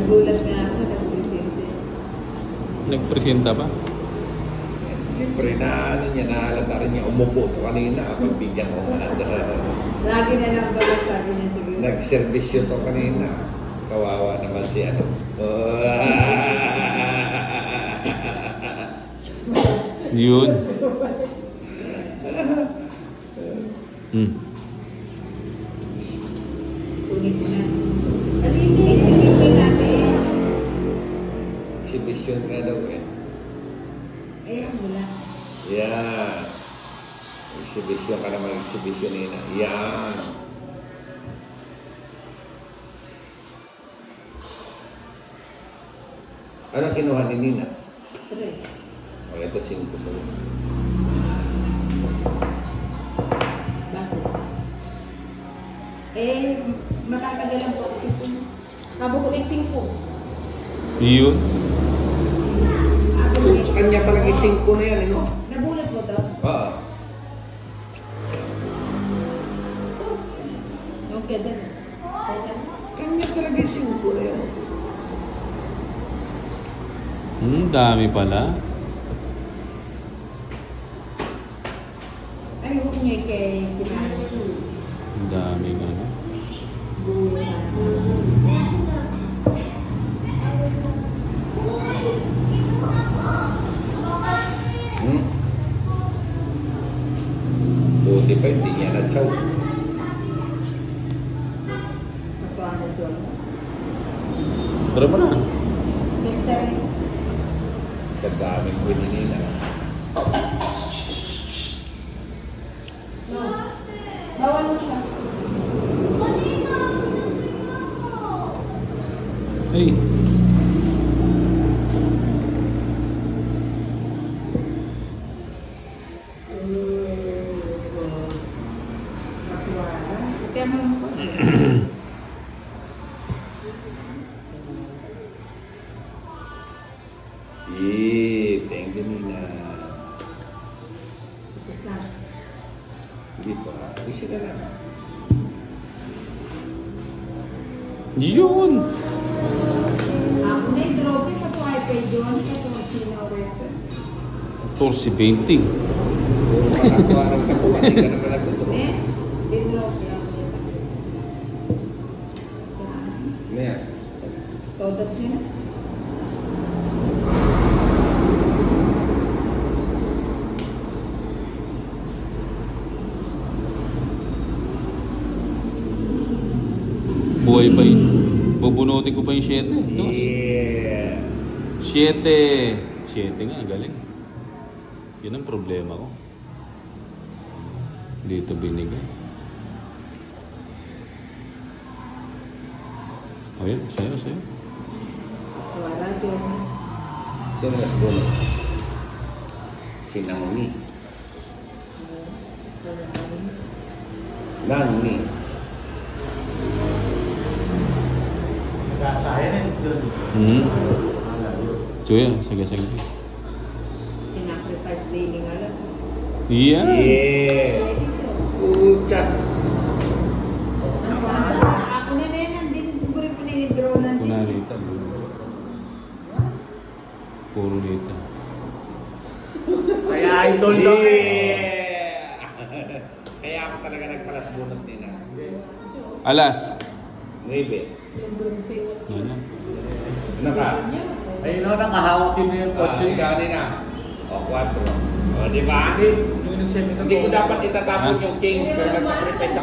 Nagulat nga ako, nag-presente. Nagpresenta pa? Siyempre na ano niya, nahalata rin niya, umupo ko kanina, pagbigyan ko na. Lagi na lang ba sabi niya siguro. Nag-servisyo to kanina. Kawawa naman si ano. Yun. Kunin ko na. Ano yung exhibition natin? Exhibition ka daw eh. Ayun, wala. Yan. Exhibition ka naman, exhibition nila. Yan. Ano kinuha ni Nina? 3. O, ito 5 sa Bakit? Matatagalan po kasi po. Kabo ko ay 5. Yun. So, kanya talaga 5 na yan, no? Nabulat mo to? Oo. Okay, then. Kanya talaga 5 na yan. Dami pala. Ay, huwag niya kay kinahin. Dami nga. Buti pa hindi niya na-chow. Kapano to? Tara mo na. Next time. Sa daming pwede nila. No. Bawal mo siya. Hey. Thank you, Nina. Hindi pa. Bisa ka na. Yun. Ako na yung drawing ko ay kay John kasi masino resto. 14-20. Puro makakuha ng kakuha. Hindi ka naman nagtuturo. Yung drawing ako niya sa akin. Ano yan? Todas niya na. Buhay pa yun. Bubunutin ko pa yung 7. Yeah. 7 nga, galing. Yun ang problema ko. Dito binigay. O yun, sa'yo. Wala, John. Sino mas bono? Sinanguni. Nanguni. So yun, sige. Sinacrifice daily nga lang. Yeah. Yeah. Pucha. Ako na rin, nandito ko rin draw lang din. Kuna rita. Puro rita. Kaya idol lang eh. Kaya ako talaga nagpalas bunot nila. Alas. 9. Ano? Ano ka? Ayun o, nakahawak yun yung kotse. Gani na. O, 4. O, di ba? Yung nag-semi Hindi ko dapat itatapon yung king pero nag-sacrifice ako.